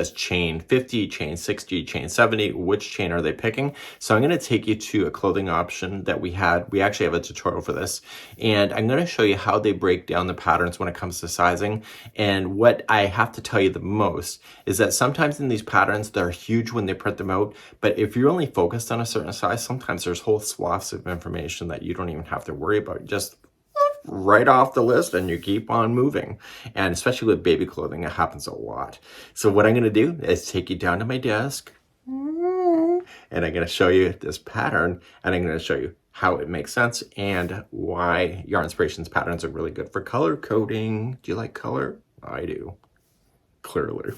says chain 50, chain 60, chain 70, which chain are they picking? So I'm going to take you to a clothing option that we had. We actually have a tutorial for this, and I'm going to show you how they break down the patterns when it comes to sizing. And what I have to tell you the most is that sometimes in these patterns, they're huge when they print them out, but if you're only focused on a certain size, sometimes there's whole swaths of information that you don't even have to worry about. Just right off the list and you keep on moving. And especially with baby clothing, it happens a lot. So what I'm going to do is take you down to my desk and I'm going to show you this pattern, and I'm going to show you how it makes sense and why Yarn Inspirations patterns are really good for color coding. Do you like color? I do, clearly.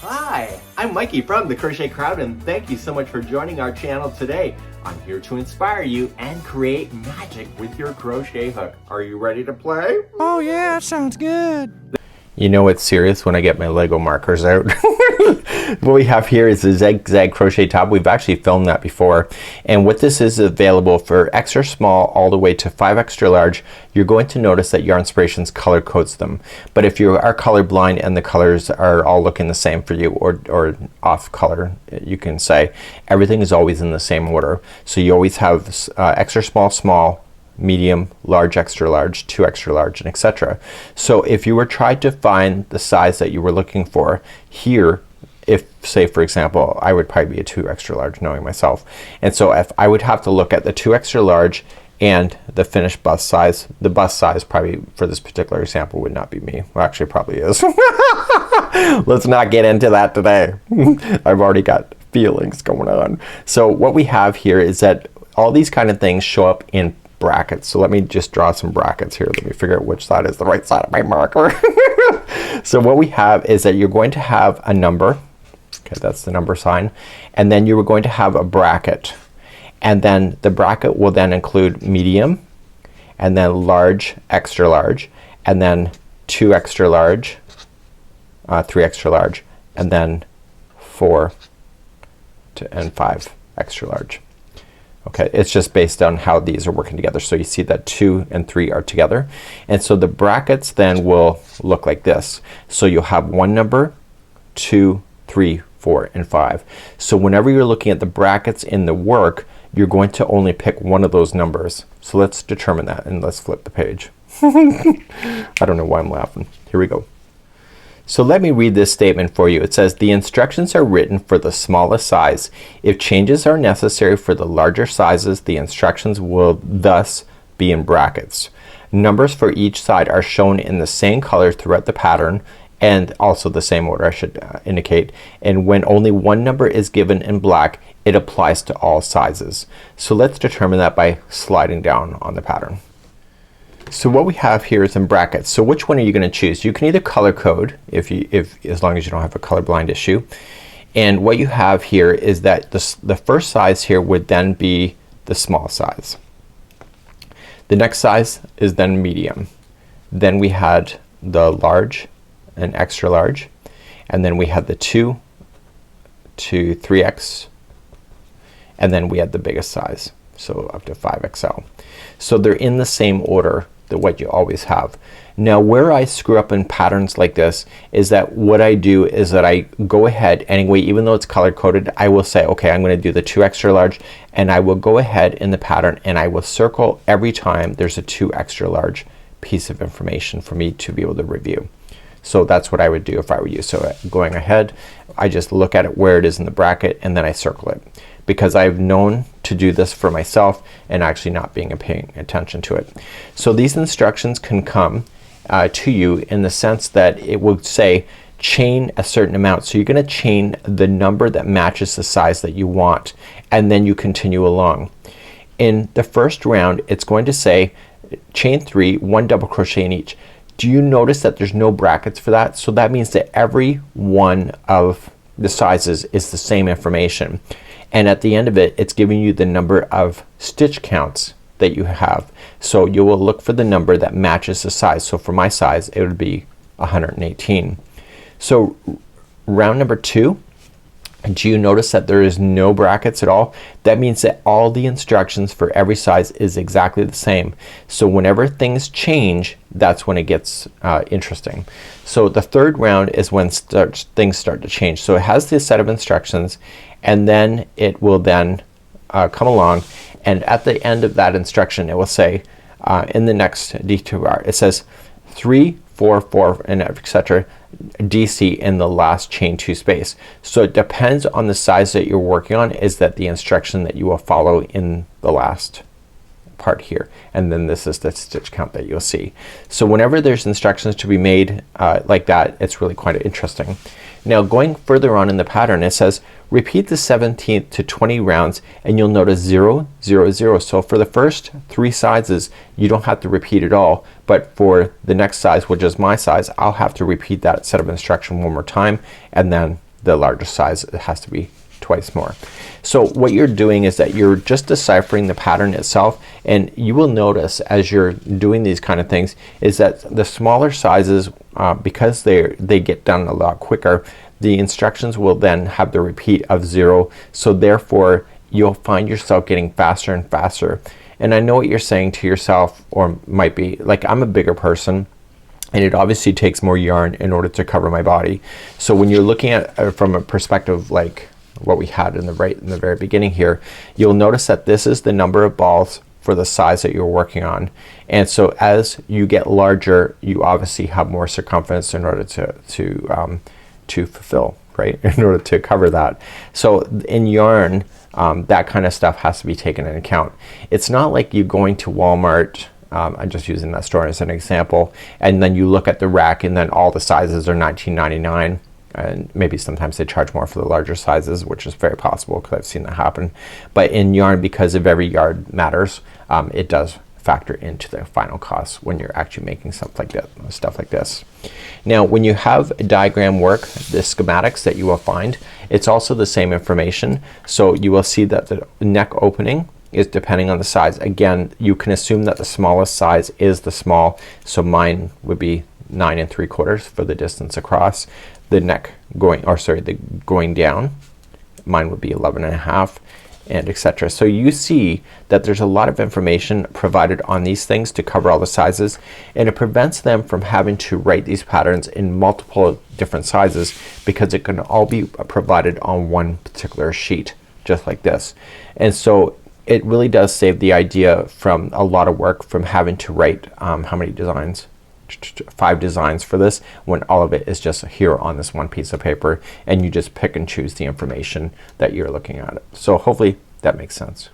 Hi, I'm Mikey from the Crochet Crowd, and thank you so much for joining our channel today. I'm here to inspire you and create magic with your crochet hook. Are you ready to play? Oh yeah, sounds good. You know it's serious when I get my Lego markers out. What we have here is a zigzag crochet top. We've actually filmed that before. And what this is available for extra small all the way to 5 extra large. You're going to notice that Yarn Inspirations color codes them. But if you are colorblind and the colors are all looking the same for you, or off color, you can say, everything is always in the same order. So you always have extra small, small, medium, large, extra large, 2 extra large, and etc. So if you were trying to find the size that you were looking for here, if say for example I would probably be a 2 extra large knowing myself, and so if I would have to look at the 2 extra large and the finished bust size, the bust size probably for this particular example would not be me. Well, actually it probably is. Let's not get into that today. I've already got feelings going on. So what we have here is that all these kind of things show up in brackets. So let me just draw some brackets here. Let me figure out which side is the right side of my marker. So what we have is that you're going to have a number. Okay, that's the number sign. And then you are going to have a bracket. And then the bracket will then include medium, and then large, extra large, and then 2 extra large, 3 extra large, and then 4 and 5 extra large. Okay, it's just based on how these are working together. So you see that 2 and 3 are together. And so the brackets then will look like this. So you'll have one number, 2, 3, 4, and 5. So whenever you're looking at the brackets in the work, you're going to only pick one of those numbers. So let's determine that, and let's flip the page. I don't know why I'm laughing. Here we go. So let me read this statement for you. It says, the instructions are written for the smallest size. If changes are necessary for the larger sizes, the instructions will thus be in brackets. Numbers for each side are shown in the same color throughout the pattern, and also the same order I should indicate. And when only one number is given in black, it applies to all sizes. So let's determine that by sliding down on the pattern. So what we have here is in brackets. So which one are you going to choose? You can either color code if as long as you don't have a colorblind issue. And what you have here is that the first size here would then be the small size. The next size is then medium. Then we had the large and extra large, and then we had the 2 to 3x, and then we had the biggest size, so up to 5XL. So they're in the same order that what you always have. Now where I screw up in patterns like this is that what I do is that I go ahead anyway, even though it's color coded, I will say, okay, I'm going to do the 2 extra large, and I will go ahead in the pattern and I will circle every time there's a 2 extra large piece of information for me to be able to review. So that's what I would do if I were you. So going ahead, I just look at it where it is in the bracket, and then I circle it, because I've known to do this for myself and actually not paying attention to it. So these instructions can come to you in the sense that it will say chain a certain amount. So you're going to chain the number that matches the size that you want, and then you continue along. In the first round, it's going to say chain 3, 1 double crochet in each. Do you notice that there's no brackets for that? So that means that every one of the sizes is the same information, and at the end of it, it's giving you the number of stitch counts that you have. So you will look for the number that matches the size. So for my size, it would be 118. So round number 2, Do you notice that there is no brackets at all? That means that all the instructions for every size is exactly the same. So whenever things change, that's when it gets interesting. So the third round is when things start to change. So it has this set of instructions, and then it will then come along, and at the end of that instruction it will say in the next detour it says 3, 4, 4, and etc. DC in the last chain 2 space. So it depends on the size that you're working on, is that the instruction that you will follow in the last part here, and then this is the stitch count that you'll see. So whenever there's instructions to be made like that, it's really quite interesting. Now going further on in the pattern, it says repeat the 17th to 20 rounds, and you'll notice 0, 0, 0. So for the first 3 sizes you don't have to repeat at all, but for the next size, which is my size, I'll have to repeat that set of instruction one more time, and then the largest size, it has to be twice more. So what you're doing is that you're just deciphering the pattern itself, and you will notice as you're doing these kind of things is that the smaller sizes, because they get done a lot quicker, the instructions will then have the repeat of 0. So therefore you'll find yourself getting faster and faster. And I know what you're saying to yourself, or might be like, I'm a bigger person and it obviously takes more yarn in order to cover my body. So when you're looking at from a perspective like what we had in the very beginning here, you'll notice that this is the number of balls for the size that you're working on. And so as you get larger, you obviously have more circumference in order to fulfill, right, in order to cover that. So in yarn, that kind of stuff has to be taken into account. It's not like you going to Walmart, I'm just using that store as an example, and then you look at the rack and then all the sizes are $19.99, and maybe sometimes they charge more for the larger sizes, which is very possible because I've seen that happen. But in yarn, because of every yard matters, it does factor into the final cost when you're actually making stuff like this. Now when you have diagram work, the schematics that you will find, it's also the same information. So you will see that the neck opening is depending on the size. Again, you can assume that the smallest size is the small, so mine would be 9 3/4 for the distance across. The neck going, or sorry, the going down, mine would be 11.5, and etc. So you see that there's a lot of information provided on these things to cover all the sizes, and it prevents them from having to write these patterns in multiple different sizes, because it can all be provided on one particular sheet just like this. And so it really does save the idea from a lot of work from having to write how many designs? 5 designs for this, when all of it is just here on this one piece of paper, and you just pick and choose the information that you're looking at. So hopefully that makes sense.